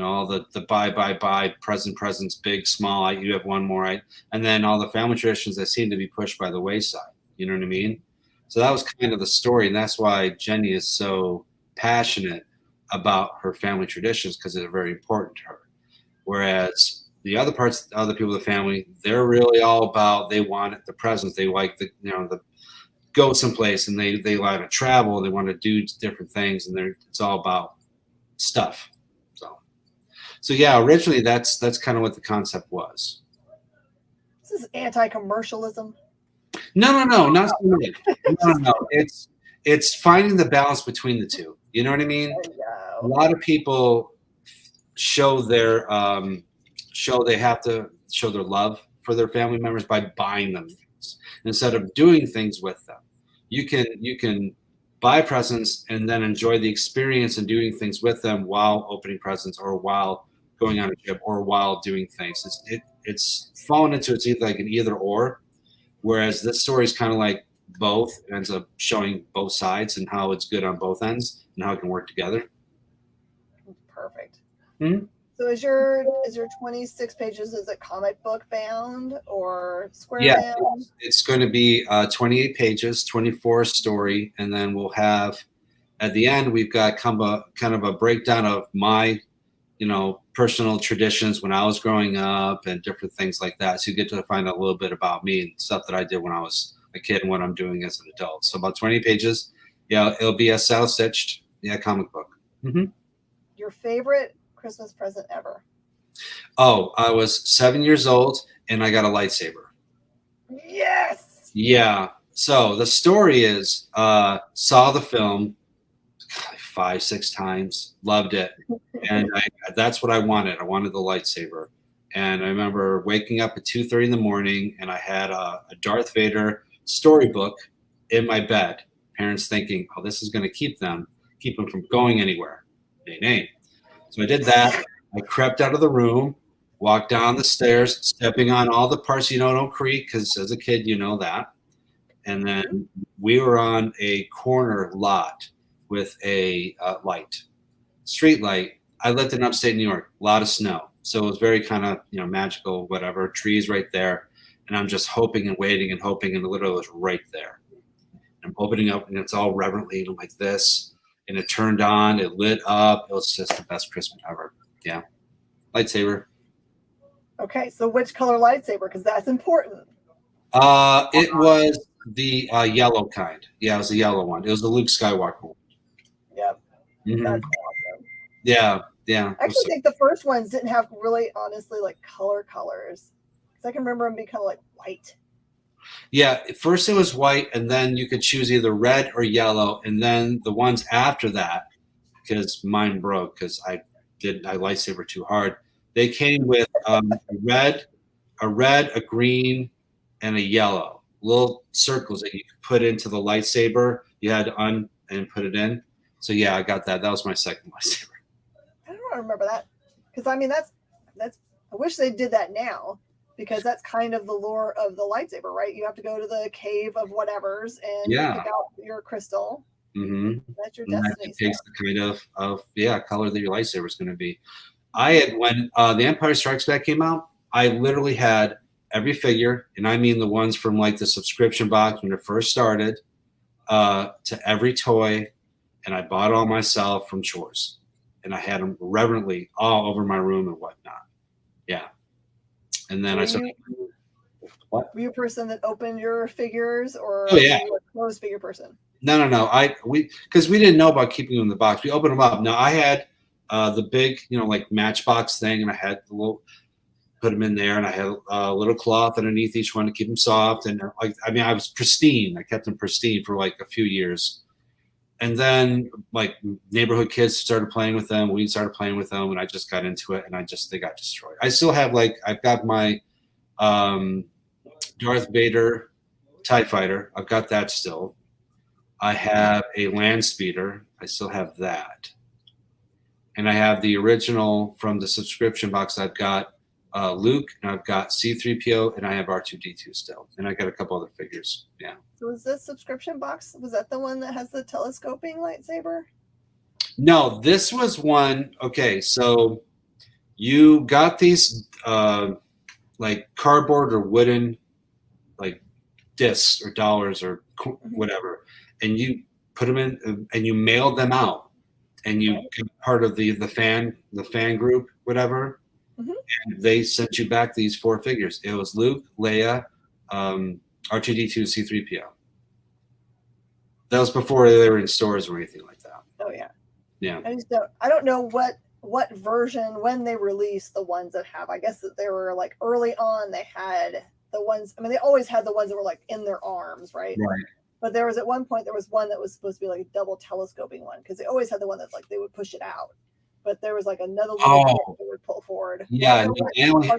F: All the buy, presents, big, small, you have one more, right? And then all the family traditions that seem to be pushed by the wayside. You know what I mean? So that was kind of the story, and that's why Jenny is so passionate about her family traditions, because they're very important to her. Whereas the other parts, the other people of the family, they're really all about, they want the presents. They like the go someplace, and they like to travel. They want to do different things, and it's all about stuff. So yeah, originally that's kind of what the concept was.
B: This is anti-commercialism.
F: No, not so much. No. It's finding the balance between the two. You know what I mean? A lot of people show their they have to show their love for their family members by buying them things instead of doing things with them. You can buy presents and then enjoy the experience and doing things with them while opening presents, or while going on a trip, or while doing things. It's fallen into, it's either like an either or, whereas this story is kind of like both. It ends up showing both sides and how it's good on both ends and how it can work together.
B: Perfect.
F: Mm-hmm.
B: So is your 26 pages, is it comic book bound or square bound?
F: It's going to be 28 pages, 24 story, and then we'll have at the end we've got kind of a breakdown of my personal traditions when I was growing up and different things like that. So you get to find out a little bit about me and stuff that I did when I was a kid and what I'm doing as an adult. So about 20 pages. Yeah, it'll be a self-stitched comic book. Mm-hmm.
B: Your favorite Christmas present ever?
F: Oh, I was 7 years old and I got a lightsaber.
B: Yes.
F: Yeah. So the story is, saw the film 5-6 times, loved it. And that's what I wanted. I wanted the lightsaber. And I remember waking up at 2:30 in the morning, and I had a Darth Vader storybook in my bed. Parents thinking, oh, this is going to keep them from going anywhere. Nay. So I did that. I crept out of the room, walked down the stairs, stepping on all the parts don't creak, because as a kid, you know that. And then we were on a corner lot with a street light. I lived in upstate New York, a lot of snow. So it was very kind of, magical, whatever, trees right there. And I'm just hoping and waiting and hoping, and the literally was right there. I'm opening up, and it's all reverently, and I'm like this. And it turned on, it lit up. It was just the best Christmas ever. Yeah. Lightsaber.
B: Okay, so which color lightsaber? Because that's important.
F: It was the yellow kind. Yeah, it was the yellow one. It was the Luke Skywalker one.
B: Yep.
F: Mm-hmm.
B: That's awesome.
F: Yeah.
B: I actually think the first ones didn't have really, honestly, like colors. Because I can remember them being kind of like white.
F: Yeah, first it was white, and then you could choose either red or yellow, and then the ones after that, because mine broke because I lightsaber too hard. They came with a red, a green, and a yellow. Little circles that you could put into the lightsaber. You had to and put it in. So yeah, I got that. That was my second lightsaber.
B: I don't remember that, because I mean that's. I wish they did that now, because that's kind of the lore of the lightsaber, right? You have to go to the cave of whatever's and pick out your crystal.
F: Mm-hmm.
B: That's your destiny.
F: That takes the kind of color that your lightsaber is going to be. I had, when The Empire Strikes Back came out, I literally had every figure, and I mean the ones from like the subscription box when it first started, to every toy, and I bought all myself from Chores, and I had them reverently all over my room and whatnot. Yeah. And then
B: Were you a person that opened your figures, or
F: were you
B: a closed figure person?
F: No. Because we didn't know about keeping them in the box. We opened them up. Now I had the big, like Matchbox thing, and I had the little, put them in there, and I had a little cloth underneath each one to keep them soft. And I was pristine. I kept them pristine for like a few years. And then like neighborhood kids started playing with them. We started playing with them, and I just got into it, and they got destroyed. I still have I've got my Darth Vader TIE Fighter. I've got that still. I have a land speeder. I still have that. And I have the original from the subscription box. I've got Luke, and I've got C-3PO, and I have R2-D2 still. And I got a couple other figures. Yeah.
B: So was this subscription box, was that the one that has the telescoping lightsaber?
F: No, this was one. Okay, so you got these like cardboard or wooden like discs or dollars or whatever, and you put them in, and you mailed them out, and you got part of the fan group, whatever. Mm-hmm. And they sent you back these 4 figures. It was Luke, Leia, R2-D2, C-3PO. That was before they were in stores or anything like that.
B: Oh yeah.
F: Yeah.
B: I don't know what version, when they released the ones that have. I guess that they were like early on. They had the ones. I mean, they always had the ones that were like in their arms, right?
F: Right.
B: But there was at one point one that was supposed to be like a double telescoping one, because they always had the one that's like they would push it out. But there was like another little thing they would pull forward.
F: Yeah, I only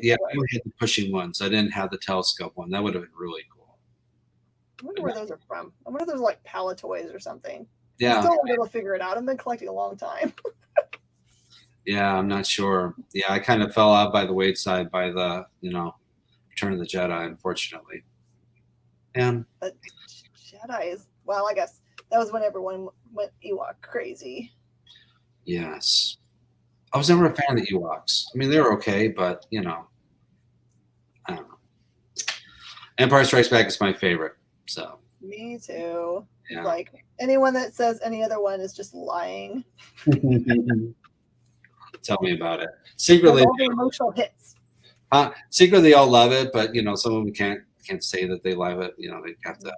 F: had the pushing ones. I didn't have the telescope one. That would have been really cool.
B: I wonder where those are from. I wonder if those are like Palatoys or something.
F: Yeah.
B: I'm still able to figure it out. I've been collecting a long time.
F: Yeah, I'm not sure. Yeah, I kind of fell out by the wayside by the, Return of the Jedi, unfortunately. And
B: but Jedi is, well, I guess that was when everyone went Ewok crazy.
F: Yes. I was never a fan of the Ewoks. I mean, they were okay, but, I don't know. Empire Strikes Back is my favorite, so.
B: Me too.
F: Yeah.
B: Like, anyone that says any other one is just lying.
F: Tell me about it. Secretly,
B: all the emotional hits.
F: Secretly, they all love it, but, some of them can't say that they love it. They have to,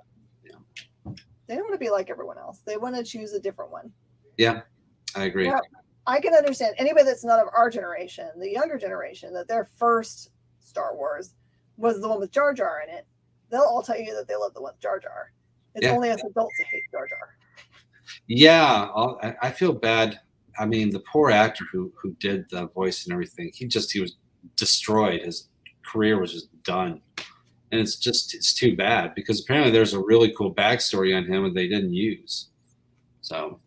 B: They don't want to be like everyone else. They want to choose a different one.
F: Yeah, I agree.
B: Now, I can understand anybody that's not of our generation, the younger generation, that their first Star Wars was the one with Jar Jar in it. They'll all tell you that they love the one with Jar Jar. It's only us adults that hate Jar Jar.
F: Yeah, I feel bad. I mean, the poor actor who did the voice and everything, he was destroyed. His career was just done. And it's too bad because apparently there's a really cool backstory on him that they didn't use. So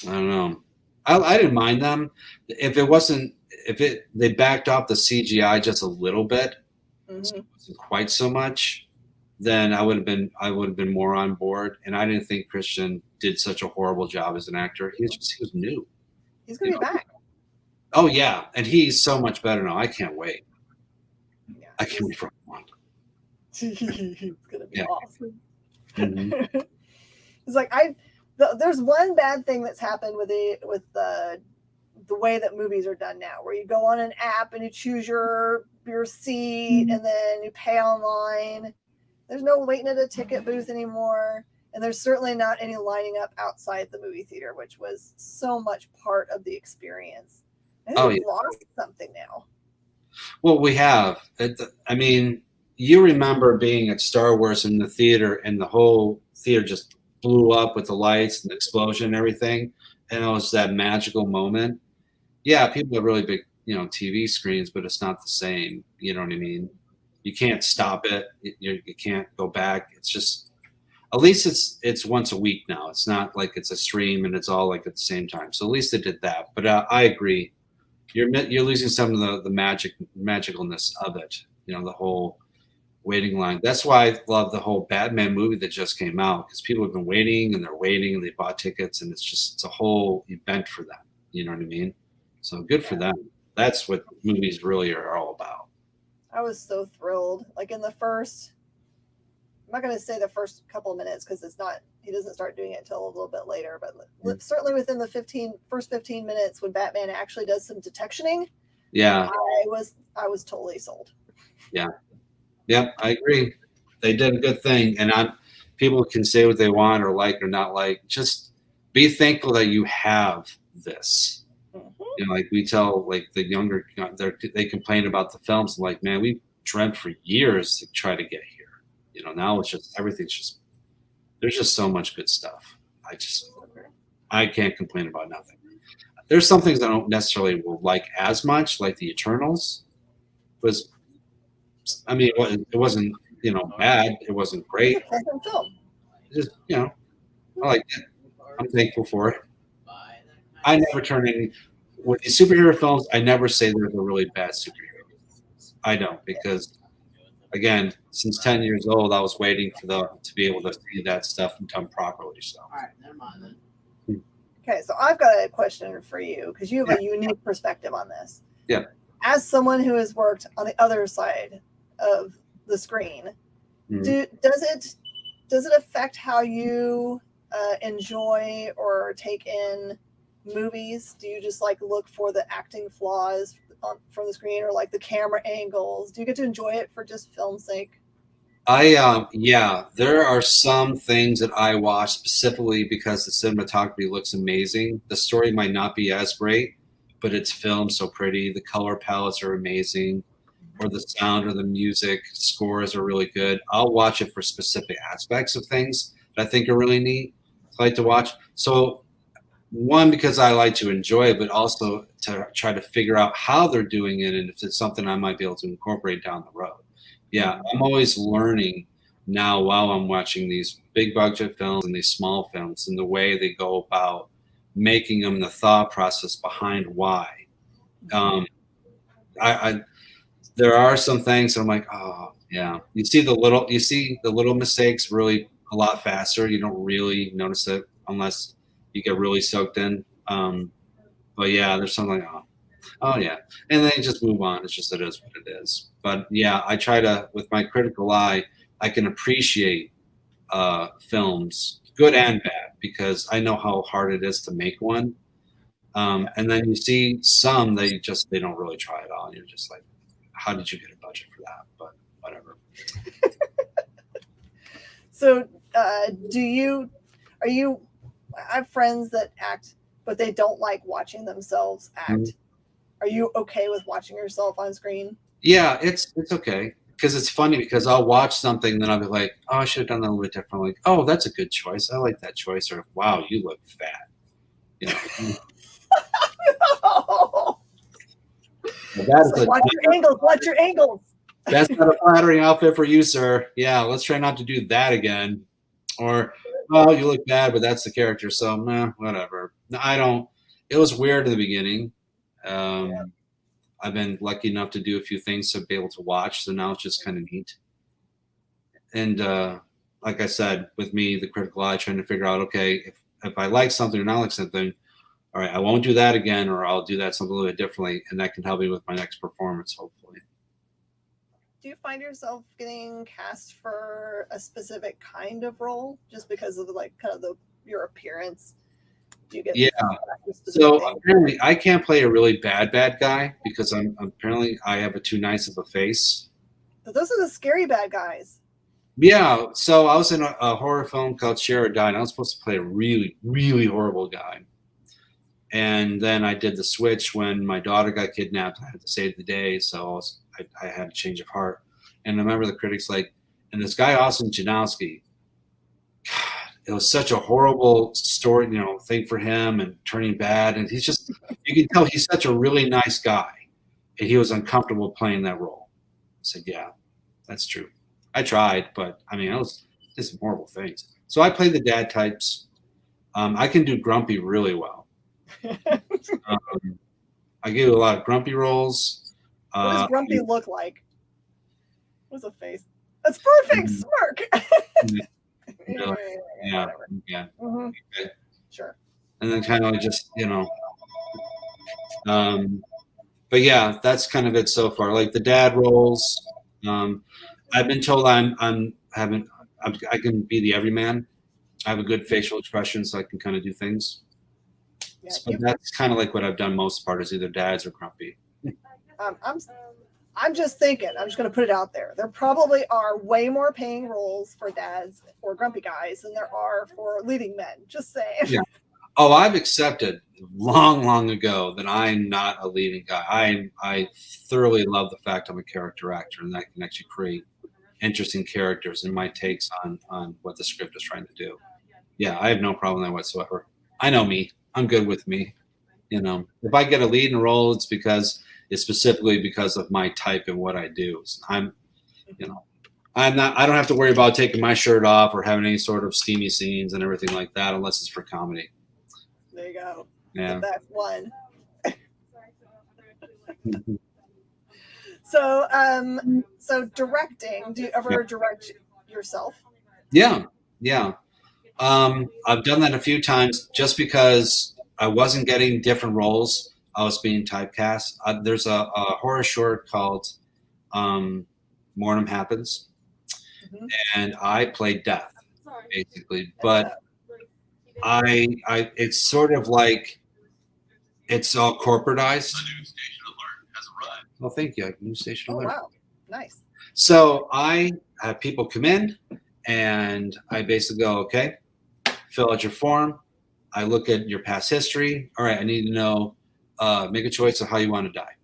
F: I don't know. I didn't mind them if they backed off the CGI just a little bit, so it wasn't quite so much. Then I would have been more on board. And I didn't think Christian did such a horrible job as an actor. He was new.
B: He's gonna be back.
F: Oh yeah, and he's so much better now. I can't wait.
B: Yeah.
F: I can't wait for one.
B: He's gonna be awesome.
F: Mm-hmm.
B: It's like there's one bad thing that's happened with the way that movies are done now, where you go on an app and you choose your seat and then you pay online. There's no waiting at a ticket booth anymore, and there's certainly not any lining up outside the movie theater, which was so much part of the experience. I think we've lost something now.
F: Well, we have. I mean, you remember being at Star Wars in the theater, and the whole theater just blew up with the lights and the explosion and everything, and it was that magical moment. Yeah, people have really big, TV screens, but it's not the same. You know what I mean? You can't stop it. You can't go back. It's just, at least it's once a week now. It's not like it's a stream and it's all like at the same time. So at least they did that. But I agree. You're losing some of the magicalness of it. The whole waiting line. That's why I love the whole Batman movie that just came out, because people have been waiting and they're waiting and they bought tickets, and it's a whole event for them. You know what I mean? So good for them. That's what movies really are all about.
B: I was so thrilled. Like in the first, I'm not going to say the first couple of minutes because he doesn't start doing it until a little bit later, but certainly within the first 15 minutes when Batman actually does some detectioning.
F: Yeah.
B: I was totally sold.
F: Yeah. Yep, I agree. They did a good thing, and people can say what they want or like or not like. Just be thankful that you have this. Like we tell like the younger, they complain about the films. Like, man, we dreamt for years to try to get here. Now it's just everything's there's just so much good stuff. I can't complain about nothing. There's some things I don't necessarily will like as much, like the Eternals. It wasn't bad. It wasn't great. Just I liked it. I'm thankful for it. I never turn any with these superhero films. I never say there's a really bad superhero. I don't, because again, since 10 years old, I was waiting for to be able to see that stuff done properly. So.
G: All right, never mind then.
B: Okay, so I've got a question for you because you have a unique perspective on this.
F: Yeah.
B: As someone who has worked on the other side of the screen, does it affect how you enjoy or take in movies? Do you just like look for the acting flaws from the screen, or like the camera angles? Do you get to enjoy it for just film's sake? There are some things that I watch specifically because the cinematography looks amazing. The story might not be as great, but it's filmed so pretty. The color palettes are amazing, or the sound or the music scores are really good. I'll watch it for specific aspects of things that I think are really neat. I like to watch. So one, because I like to enjoy it, but also to try to figure out how they're doing it and if it's something I might be able to incorporate down the road. Yeah, I'm always learning now while I'm watching these big budget films and these small films and the way they go about making them, the thought process behind why. There are some things that I'm like, oh yeah. You see the little mistakes really a lot faster. You don't really notice it unless you get really soaked in. But yeah, there's something like, oh yeah. And then you just move on. It's just, it is what it is. But yeah, I try to, with my critical eye, I can appreciate films, good and bad, because I know how hard it is to make one. And then you see some they don't really try at all. And you're just like, how did you get a budget for that? But whatever. So I have friends that act, but they don't like watching themselves act. Mm-hmm. Are you okay with watching yourself on screen? Yeah, it's okay. Because it's funny, because I'll watch something, then I'll be like, oh, I should have done that a little bit differently. Like, oh, that's a good choice. I like that choice. Or, wow, you look fat. You know. No. So watch your angles.
F: That's not a flattering outfit for you, sir. Yeah, let's try not to do that again. Or, well, you look bad, but that's the character, so whatever. No, I don't. It was weird in the beginning. I've been lucky enough to do a few things to be able to watch, so now it's just kind of neat. And like I said, with me, the critical eye, trying to figure out, okay, if I like something or not like something, all right, I won't do that again, or I'll do that something a little bit differently, and that can help me with my next performance, hopefully.
B: Do you find yourself getting cast for a specific kind of role just because of your appearance? Do you get
F: So apparently, I can't play a really bad guy because I have too nice of a face.
B: But those are the scary bad guys.
F: Yeah, so I was in a horror film called Share or Die, and I was supposed to play a really, really horrible guy. And then I did the switch when my daughter got kidnapped. I had to save the day, so I had a change of heart. And I remember the critics and this guy Austin Janowski, God, it was such a horrible story, thing for him and turning bad. And you can tell he's such a really nice guy. And he was uncomfortable playing that role. I said, yeah, that's true. I tried, but I did some horrible things. So I played the dad types. I can do grumpy really well. I gave a lot of grumpy roles.
B: What does grumpy look like? What's a face? That's perfect. Smirk.
F: Yeah.
B: Mm-hmm.
F: Okay.
B: Sure.
F: And then kind of just, but yeah, that's kind of it so far. Like the dad roles. I've been told I can be the everyman. I have a good facial expression, so I can kind of do things.
B: Yeah,
F: so that's kind of like what I've done most part is either dads or grumpy.
B: I'm just thinking. I'm just going to put it out there. There probably are way more paying roles for dads or grumpy guys than there are for leading men. Just saying.
F: Yeah. Oh, I've accepted long ago that I'm not a leading guy. I thoroughly love the fact I'm a character actor, and that can actually create interesting characters and my takes on what the script is trying to do. Yeah, I have no problem with that whatsoever. I know me. I'm good with me. If I get a lead in a role, it's specifically because of my type and what I do. So I don't have to worry about taking my shirt off or having any sort of steamy scenes and everything like that, unless it's for comedy.
B: There you go.
F: Yeah.
B: That's one. So directing, do you ever direct yourself?
F: Yeah. I've done that a few times just because I wasn't getting different roles. I was being typecast. There's a horror short called Mortem Happens, and I played Death, basically. But it's sort of like it's all corporatized. Well, thank you. News station alert.
B: Oh, wow. Nice.
F: So I have people come in, and I basically go, okay, fill out your form. I look at your past history. All right, I need to know, make a choice of how you want to die.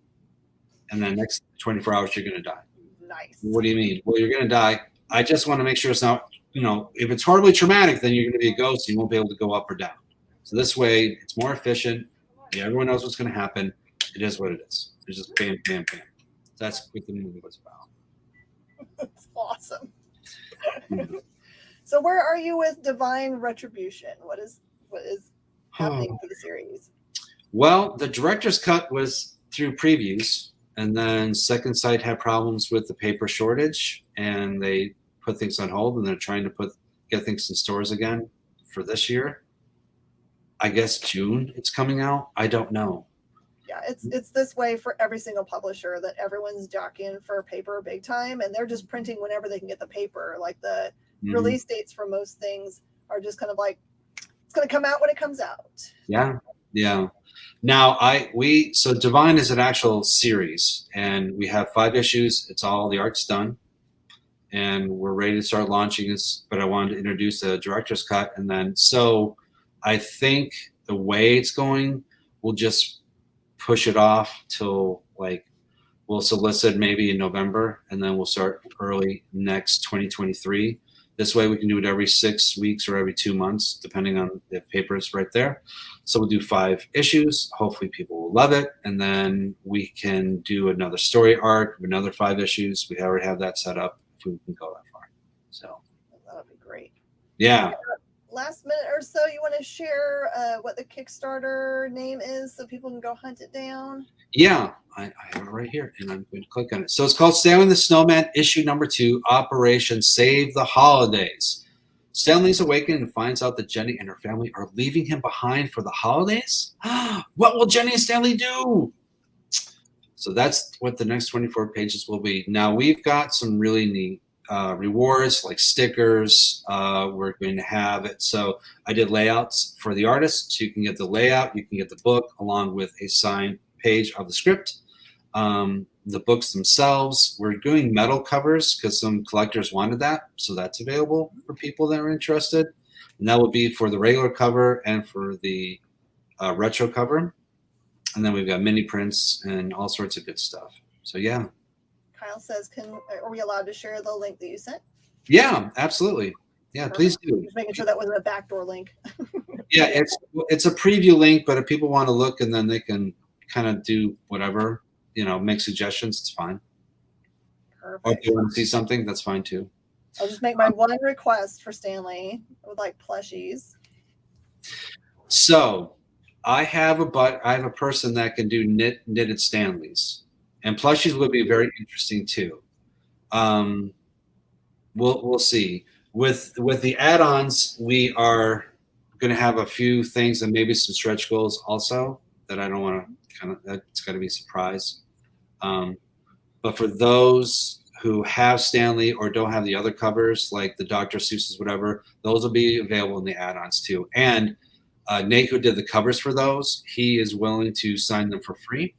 F: And then next 24 hours, you're going to die.
B: Nice.
F: What do you mean? Well, you're going to die. I just want to make sure it's not, if it's horribly traumatic, then you're going to be a ghost. You won't be able to go up or down. So this way, it's more efficient. Yeah, everyone knows what's going to happen. It is what it is. It's just bam, bam, bam. That's what the movie was about.
B: That's awesome. So where are you with Divine Retribution? What is happening for the series?
F: Well, the director's cut was through previews, and then Second Sight had problems with the paper shortage, and they put things on hold, and they're trying to get things in stores again for this year. I guess June it's coming out. I don't know.
B: Yeah, it's this way for every single publisher, that everyone's jockeying for paper big time, and they're just printing whenever they can get the paper. Like the release dates for most things are just kind of like, it's going to come out when it comes out.
F: Yeah. Now so Divine is an actual series, and we have 5 issues. It's all the art's done, and we're ready to start launching this. But I wanted to introduce the director's cut, and then so I think the way it's going, we'll just push it off till we'll solicit maybe in November, and then we'll start early next 2023. This way we can do it every 6 weeks or every 2 months, depending on if paper is right there. So we'll do 5 issues. Hopefully people will love it. And then we can do another story arc, another 5 issues. We already have that set up if we can go that far. So
B: that would be great.
F: yeah.
B: Last minute or so, you want to share what the Kickstarter name is so people can go hunt it down?
F: Yeah, I have it right here, and I'm going to click on it. So it's called Stanley the Snowman, issue number 2, Operation Save the Holidays. Stanley's awakened and finds out that Jenny and her family are leaving him behind for the holidays. What will Jenny and Stanley do? So that's what the next 24 pages will be. Now, we've got some really neat rewards like stickers. We're going to have it. So I did layouts for the artists. So you can get the layout, you can get the book along with a signed page of the script. The books themselves, we're doing metal covers because some collectors wanted that. So that's available for people that are interested. And that will be for the regular cover and for the retro cover. And then we've got mini prints and all sorts of good stuff. So yeah.
B: Kyle says, are we allowed to share the link that you sent?
F: Yeah, absolutely. Yeah,
B: Perfect.
F: please do.
B: Just making sure that wasn't a backdoor link.
F: Yeah, it's a preview link, but if people want to look and then they can kind of do whatever, make suggestions, it's fine.
B: Perfect.
F: Or if you want to see something, that's fine too.
B: I'll just make my one request for Stanley. I would like plushies.
F: So I have a person that can do knitted Stanleys. And plushies would be very interesting too. We'll see. With the add-ons, we are going to have a few things and maybe some stretch goals also that I don't want to that's got to be a surprise. But for those who have Stanley or don't have the other covers, like the Dr. Seuss's, whatever, those will be available in the add-ons too. And Nate, who did the covers for those, he is willing to sign them for free.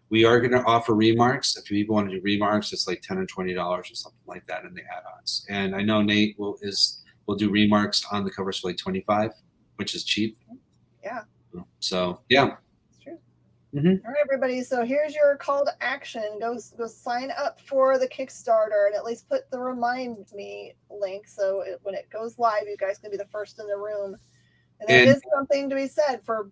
F: We are going to offer remarks. If people want to do remarks, it's like $10 or $20 or something like that in the add-ons. And I know Nate will do remarks on the covers for like $25, which is cheap.
B: Yeah.
F: So yeah.
B: It's true.
F: Mm-hmm.
B: All right, everybody. So here's your call to action. Go sign up for the Kickstarter and at least put the remind me link. So when it goes live, you guys can be the first in the room. And there is something to be said for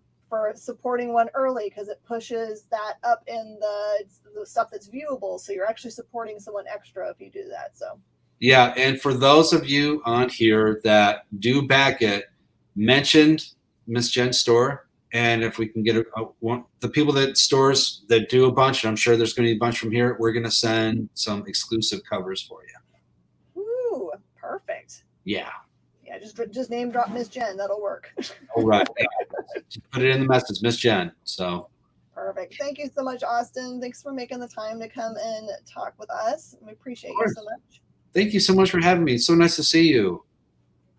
B: supporting one early because it pushes that up in the stuff that's viewable. So you're actually supporting someone extra if you do that. So
F: yeah, and for those of you on here that do back it, mentioned Miss Jen's store, and if we can get the people that stores that do a bunch, and I'm sure there's going to be a bunch from here, we're going to send some exclusive covers for you.
B: Ooh, perfect.
F: Yeah.
B: Yeah, just name drop Miss Jen. That'll work.
F: All right. Just put it in the message, Miss Jen. So
B: perfect. Thank you so much, Austin. Thanks for making the time to come and talk with us. We appreciate you so much.
F: Thank you so much for having me. It's so nice to see you.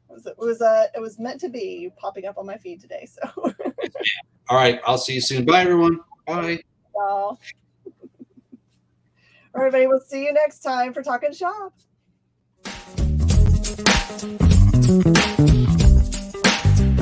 B: It was meant to be popping up on my feed today. So
F: all right, I'll see you soon. Bye, everyone. Bye.
B: All right, everybody. We'll see you next time for Talking Shop.